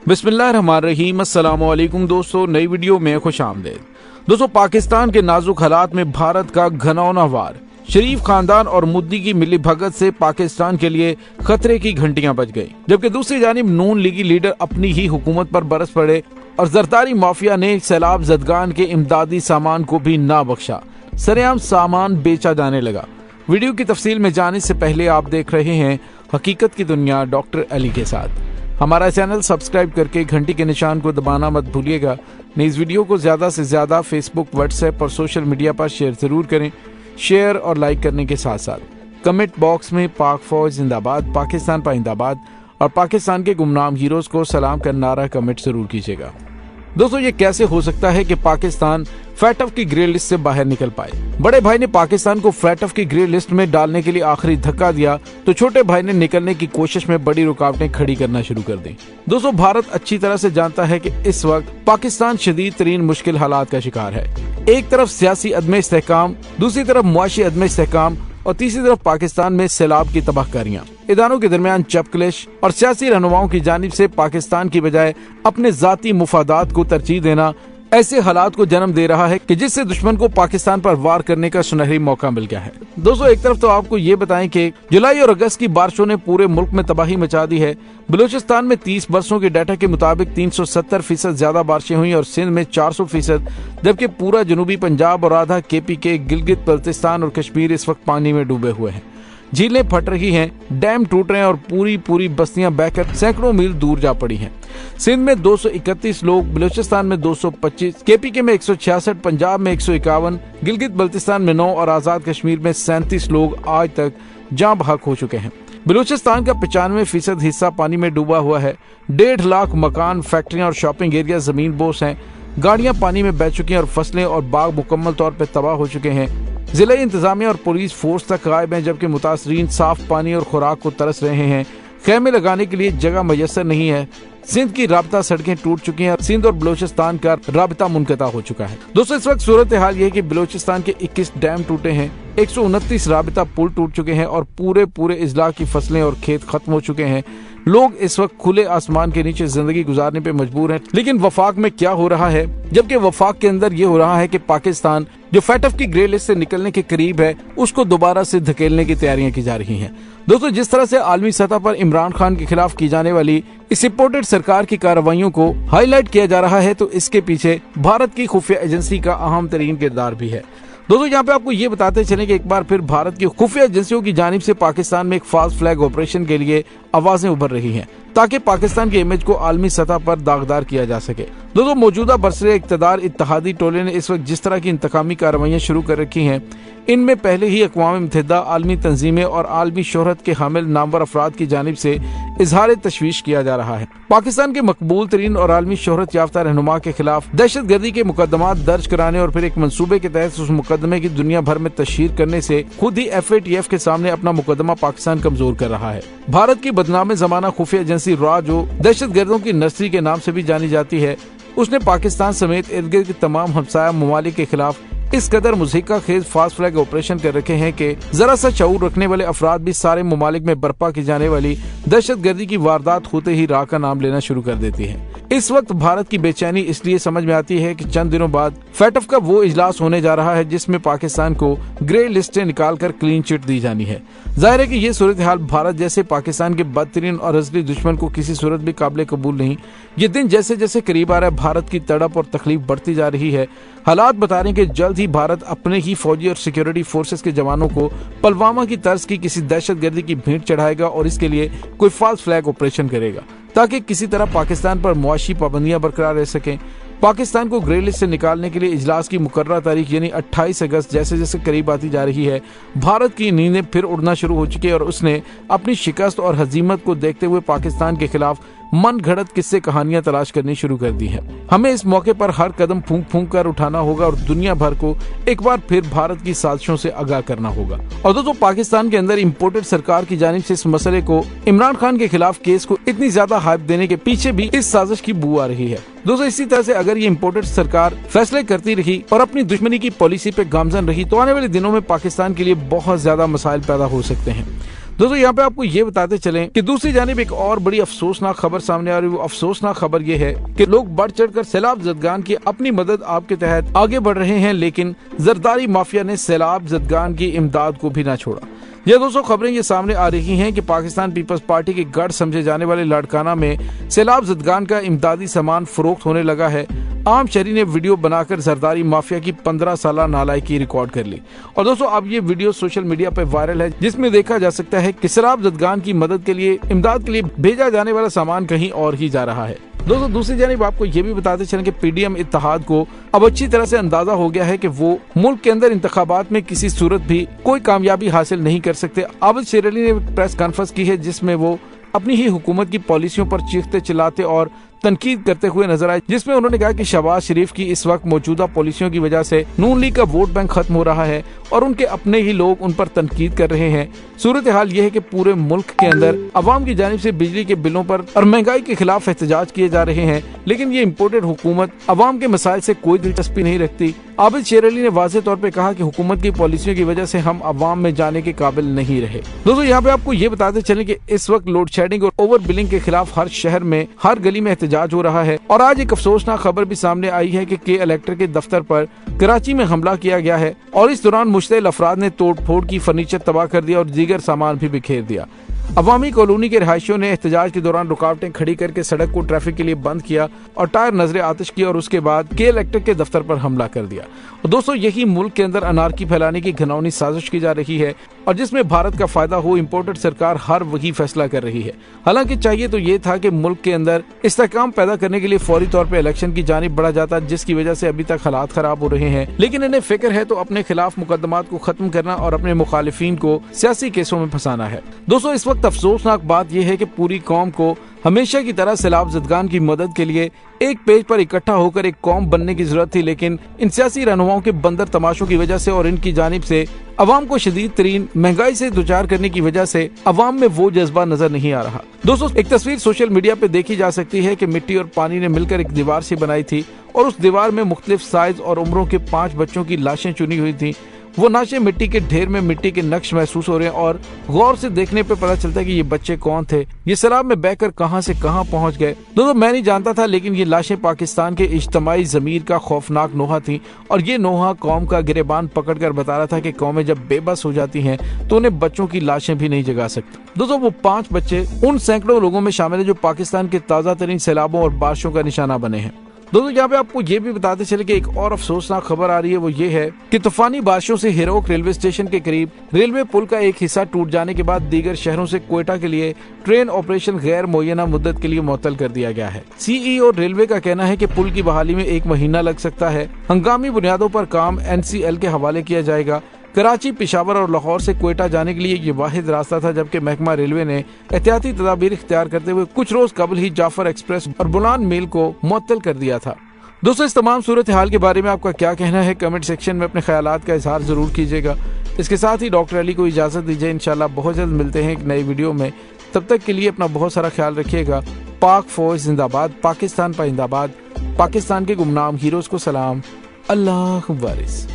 बिस्मिल्लाहिर्रहमानिर्रहीम। अस्सलामुअलैकुम दोस्तों, नई वीडियो में खुश आमदीद। दोस्तों, पाकिस्तान के नाजुक हालात में भारत का घनौना वार। शरीफ खानदान और मोदी की मिली भगत से पाकिस्तान के लिए खतरे की घंटियां बज गई, जबकि दूसरी जानिब नून लीगी लीडर अपनी ही हुकूमत पर बरस पड़े और जरदारी माफिया ने सैलाब जदगान के इमदादी सामान को भी ना बख्शा। सरेआम सामान बेचा जाने लगा। वीडियो की तफसील में जाने से पहले आप देख रहे हैं हकीकत की दुनिया डॉक्टर अली के साथ। हमारा चैनल सब्सक्राइब करके घंटी के निशान को दबाना मत भूलिएगा। इस वीडियो को ज्यादा से ज्यादा फेसबुक, व्हाट्सएप और सोशल मीडिया पर शेयर जरूर करें। शेयर और लाइक करने के साथ साथ कमेंट बॉक्स में पाक फौज जिंदाबाद, पाकिस्तान पाइंदाबाद और पाकिस्तान के गुमनाम हीरोज को सलाम का नारा कमेंट जरूर कीजिएगा। दोस्तों, ये कैसे हो सकता है कि पाकिस्तान फैटफ की ग्रे लिस्ट से बाहर निकल पाए? बड़े भाई ने पाकिस्तान को फैटफ की ग्रे लिस्ट में डालने के लिए आखिरी धक्का दिया तो छोटे भाई ने निकलने की कोशिश में बड़ी रुकावटें खड़ी करना शुरू कर दी। दोस्तों, भारत अच्छी तरह से जानता है कि इस वक्त पाकिस्तान शदीद तरीन मुश्किल हालात का शिकार है। एक तरफ सियासी अदम इस्तेहकाम, दूसरी तरफ मुआशी अदम इस्तेहकाम और तीसरी तरफ पाकिस्तान में सैलाब की तबाहकारियां, इदारों के दरमियान चपकलिश और सियासी रहनुमाओं की जानिब से पाकिस्तान की बजाय अपने जाती मुफादात को तरजीह देना ऐसे हालात को जन्म दे रहा है कि जिससे दुश्मन को पाकिस्तान पर वार करने का सुनहरी मौका मिल गया है। दोस्तों, एक तरफ तो आपको ये बताएं कि जुलाई और अगस्त की बारिशों ने पूरे मुल्क में तबाही मचा दी है। बलूचिस्तान में 30 बरसों के डाटा के मुताबिक 370% ज्यादा बारिशें हुई और सिंध में 400%, जबकि पूरा जनूबी पंजाब और आधा KPK, गिलगित बल्तिस्तान और कश्मीर इस वक्त पानी में डूबे हुए हैं। झीलें फट रही हैं, डैम टूट रहे हैं और पूरी बस्तियां बहकर सैकड़ों मील दूर जा पड़ी हैं। सिंध में 231 लोग, बलूचिस्तान में 225, KPK में 166, पंजाब में 151, गिलगित बल्तिस्तान में 9 और आजाद कश्मीर में 37 लोग आज तक जाँ बहक हो चुके हैं। बलूचिस्तान का 95% हिस्सा पानी में डूबा हुआ है। 1.5 लाख मकान, फैक्ट्रियां और शॉपिंग एरिया जमीन बोस हैं। गाड़ियां पानी में बह चुकी हैं और फसलें और बाग मुकम्मल तौर पर तबाह हो चुके हैं। जिला इंतजामिया और पुलिस फोर्स तक गायब हैं, जबकि मुतासरीन साफ पानी और खुराक को तरस रहे हैं। खेमे लगाने के लिए जगह मैसर नहीं है। सिंध की राबता सड़कें टूट चुकी हैं। सिंध और बलूचिस्तान का राबता मुनक़ता हो चुका है। दोस्तों, इस वक्त सूरत हाल ये है कि बलूचिस्तान के 21 डैम टूटे हैं, 129 राबता पुल टूट चुके हैं और पूरे इजला की फसलें और खेत खत्म हो चुके हैं। लोग इस वक्त खुले आसमान के नीचे जिंदगी गुजारने पे मजबूर हैं। लेकिन वफाक में क्या हो रहा है? जबकि वफाक के अंदर ये हो रहा है कि पाकिस्तान जो फैटफ की ग्रे लिस्ट से निकलने के करीब है, उसको दोबारा से धकेलने की तैयारियां की जा रही हैं। दोस्तों, जिस तरह से आलमी सतह पर इमरान खान के खिलाफ की जाने वाली इस इम्पोर्टेड सरकार की कार्रवाइयों को हाईलाइट किया जा रहा है, तो इसके पीछे भारत की खुफिया एजेंसी का अहम तरीन किरदार भी है। दोस्तों, यहाँ पे आपको ये बताते चलें कि एक बार फिर भारत की खुफिया एजेंसियों की जानिब से पाकिस्तान में एक फास्ट फ्लैग ऑपरेशन के लिए आवाजें उभर रही हैं, ताकि पाकिस्तान की इमेज को आलमी सतह पर दागदार किया जा सके। दोस्तों, मौजूदा बरसरे इक़्तिदार इत्तेहादी टोले ने इस वक्त जिस तरह की इंतकामी कार्रवाइयां शुरू कर रखी हैं, इनमें पहले ही अक़वाम मुत्तहिदा, आलमी तंजीमें और आलमी शोहरत के हामिल नामवर अफराद की जानिब से इजहार तशवीश किया जा रहा है। पाकिस्तान के मकबूल तरीन और आलमी शोहरत याफ्ता रहनुमा के खिलाफ दहशत गर्दी के मुकदमात दर्ज कराने और फिर एक मंसूबे के तहत उस मुकदमे की दुनिया भर में तशहीर करने से खुद ही FATF के सामने अपना मुकदमा पाकिस्तान कमजोर कर रहा है। भारत की बदनाम जमाना खुफिया एजेंसी रॉ, जो दहशत गर्दों की नर्सरी के नाम से भी जानी जाती है, उसने पाकिस्तान समेत इर्द गिर्द के तमाम हमसाया ममालिक के खिलाफ इस कदर मुज़हिका खेज फास्ट फ्लैग ऑपरेशन कर रखे हैं कि जरा सा शऊर रखने वाले अफराद भी सारे ममालिक में बर्पा की जाने वाली दहशत गर्दी की वारदात होते ही राह का नाम लेना शुरू कर देती है। इस वक्त भारत की बेचैनी इसलिए समझ में आती है कि चंद दिनों बाद फैटफ का वो इजलास होने जा रहा है जिसमें पाकिस्तान को ग्रे लिस्ट से निकालकर क्लीन चिट दी जानी है। जाहिर है कि ये सूरत हाल भारत जैसे पाकिस्तान के बदतरीन और अजली दुश्मन को किसी सूरत भी काबिल कबूल नहीं। ये दिन जैसे जैसे करीब आ रहा है, भारत की तड़प और तकलीफ बढ़ती जा रही है। हालात बता रहे हैं कि जल्द ही भारत अपने ही फौजी और सिक्योरिटी फोर्सेस के जवानों को पुलवामा की तर्ज की किसी दहशत गर्दी की भेंट चढ़ाएगा और इसके लिए कोई फास्ट फ्लैग ऑपरेशन करेगा, ताकि किसी तरह पाकिस्तान पर मुआशी पाबंदियां बरकरार रह सकें। पाकिस्तान को ग्रे लिस्ट से निकालने के लिए इजलास की मुकर्रर तारीख यानी 28 अगस्त जैसे जैसे करीब आती जा रही है, भारत की नींदें फिर उड़ना शुरू हो चुकी है और उसने अपनी शिकस्त और हजीमत को देखते हुए पाकिस्तान के खिलाफ मन घड़त किस्से कहानियां तलाश करनी शुरू कर दी है। हमें इस मौके पर हर कदम फूंक फूंक कर उठाना होगा और दुनिया भर को एक बार फिर भारत की साजिशों से आगाह करना होगा। और दोस्तों, पाकिस्तान के अंदर इम्पोर्टेड सरकार की जानिब से इस मसले को, इमरान खान के खिलाफ केस को इतनी ज्यादा हाइप देने के पीछे भी इस साजिश की बू आ रही है। दोस्तों, इसी तरह से अगर ये इम्पोर्टेड सरकार फैसले करती रही और अपनी दुश्मनी की पॉलिसी पे गामजन रही तो आने वाले दिनों में पाकिस्तान के लिए बहुत ज्यादा मसाइल पैदा हो सकते हैं। दोस्तों यहाँ पे आपको ये बताते चलें कि दूसरी जानिब एक और बड़ी अफसोसनाक खबर सामने आ रही है। वो अफसोसनाक खबर ये है कि लोग बढ़ चढ़कर सैलाब ज़दगान की अपनी मदद आपके तहत आगे बढ़ रहे हैं, लेकिन जरदारी माफिया ने सैलाब ज़दगान की इमदाद को भी ना छोड़ा। यह दोस्तों खबरें ये सामने आ रही हैं कि पाकिस्तान पीपल्स पार्टी के गढ़ समझे जाने वाले लाड़काना में सैलाब ज़दगान का इमदादी सामान फरोख्त होने लगा है। आम शहरी ने वीडियो बनाकर जरदारी माफिया की 15 साला नालायकी रिकॉर्ड कर ली और दोस्तों अब ये वीडियो सोशल मीडिया पर वायरल है, जिसमें देखा जा सकता है कि सैलाब ज़दगान की मदद के लिए, इमदाद के लिए भेजा जाने वाला सामान कहीं और ही जा रहा है। दोस्तों दूसरी जानिब आपको ये भी बताते चलें कि पीडीएम इत्तेहाद को अब अच्छी तरह से अंदाजा हो गया है कि वो मुल्क के अंदर इंतखाबात में किसी सूरत भी कोई कामयाबी हासिल नहीं कर सकते। आबिद शेर अली ने प्रेस कॉन्फ्रेंस की है, जिसमें वो अपनी ही हुकूमत की पॉलिसियों पर चीखते चिल्लाते और तनकीद करते हुए नजर आए, जिसमें उन्होंने कहा कि शहबाज शरीफ की इस वक्त मौजूदा पॉलिसियों की वजह से नून लीग का वोट बैंक खत्म हो रहा है और उनके अपने ही लोग उन पर तनकीद कर रहे हैं। सूरत हाल ये है कि पूरे मुल्क के अंदर अवाम की जानिब से बिजली के बिलों पर और महंगाई के खिलाफ एहतजाज किए जा रहे हैं, लेकिन ये इम्पोर्टेड हुकूमत अवाम के मसाइल से कोई दिलचस्पी नहीं रखती। आबिद शेर अली ने वाज़ेह तौर पर कहा कि हुकूमत की पॉलिसियों की वजह से हम अवाम में जाने के काबिल नहीं रहे। दोस्तों यहाँ पे आपको ये बताते चले कि इस वक्त लोड शेडिंग और ओवर बिलिंग के खिलाफ हर शहर में, हर गली में एहतजाज हो रहा है और आज एक अफसोसनाक खबर भी सामने आई है कि कलेक्टर के दफ्तर पर कराची में हमला किया गया है और इस दौरान मुश्तइल अफराद ने तोड़ फोड़ की, फर्नीचर तबाह कर दिया और दीगर सामान भी बिखेर दिया। अवामी कॉलोनी के रहायशियों ने एहतजाज के दौरान रुकावटें खड़ी करके सड़क को ट्रैफिक के लिए बंद किया और टायर नजरे आतिश किया और उसके बाद कलेक्टर के दफ्तर पर हमला कर दिया। और दोस्तों यही मुल्क के अंदर अनारकी फैलाने की घिनौनी साजिश की जा रही है और जिसमें भारत का फायदा हो, इम्पोर्टेड सरकार हर वही फैसला कर रही है। हालांकि चाहिए तो ये था कि मुल्क के अंदर इस्तेहकाम पैदा करने के लिए फौरी तौर पर इलेक्शन की जानिब बढ़ा जाता, जिसकी वजह से अभी तक हालात खराब हो रहे हैं, लेकिन इन्हें फिक्र है तो अपने खिलाफ मुकदमात को खत्म करना और अपने मुखालिफिन को सियासी केसों में फंसाना है। दोस्तों इस वक्त अफसोसनाक बात यह है कि पूरी कौम को हमेशा की तरह सैलाब ज़दगान की मदद के लिए एक पेज पर इकट्ठा होकर एक कौम बनने की जरूरत थी, लेकिन इन सियासी रहनुमाओं के बंदर तमाशों की वजह से और इनकी जानिब से अवाम को शदीद तरीन महंगाई से दुचार करने की वजह से अवाम में वो जज्बा नजर नहीं आ रहा। दोस्तों एक तस्वीर सोशल मीडिया पे देखी जा सकती है कि मिट्टी और पानी ने मिलकर एक दीवार सी बनाई थी और उस दीवार में मुख्तलिफ साइज और उम्रों के 5 बच्चों की लाशें चुनी हुई थी। वो नाशे मिट्टी के ढेर में मिट्टी के नक्श महसूस हो रहे हैं और गौर से देखने पे पता चलता है कि ये बच्चे कौन थे, ये सैलाब में बहकर कहां से कहां पहुंच गए। दोस्तों मैं नहीं जानता था, लेकिन ये लाशें पाकिस्तान के इज्तमाई ज़मीर का खौफनाक नोहा थी और ये नोहा कौम का गिरेबान पकड़कर बता रहा था कि कौमें जब बेबस हो जाती हैं तो उन्हें बच्चों की लाशें भी नहीं जगा सकती। दोस्तों वो 5 बच्चे उन सैकड़ों लोगों में शामिल है जो पाकिस्तान के ताज़ा तरीन सैलाबों और बारिशों का निशाना बने हैं। दोस्तों यहाँ पे आपको ये भी बताते चले कि एक और अफसोसनाक खबर आ रही है, वो ये है कि तूफानी बारिशों से हिरोक रेलवे स्टेशन के करीब रेलवे पुल का एक हिस्सा टूट जाने के बाद दीगर शहरों से क्वेटा के लिए ट्रेन ऑपरेशन गैर मुअय्यना मुद्दत के लिए मुअत्तल कर दिया गया है। सीईओ रेलवे का कहना है कि पुल की बहाली में 1 महीना लग सकता है। हंगामी बुनियादों पर काम NCL के हवाले किया जाएगा। कराची, पेशावर और लाहौर से क्वेटा जाने के लिए ये वाहिद रास्ता था, जबकि महकमा रेलवे ने एहतियाती तदाबीर इख्तियार करते हुए कुछ रोज कबल ही जाफर एक्सप्रेस और बुलान मेल को मुअत्तल कर दिया था। दोस्तों इस तमाम सूरत हाल के बारे में आपका क्या कहना है, कमेंट सेक्शन में अपने ख्यालात का इजहार जरूर कीजिएगा। इसके साथ ही डॉक्टर अली को इजाजत दीजिए, इंशाल्लाह बहुत जल्द मिलते हैं एक नई वीडियो में। तब तक के लिए अपना बहुत सारा ख्याल रखिएगा। पाक फौज जिंदाबाद, पाकिस्तान पाइंदाबाद, पाकिस्तान के गुमनाम हीरोज को सलाम, अल्लाह वारिस।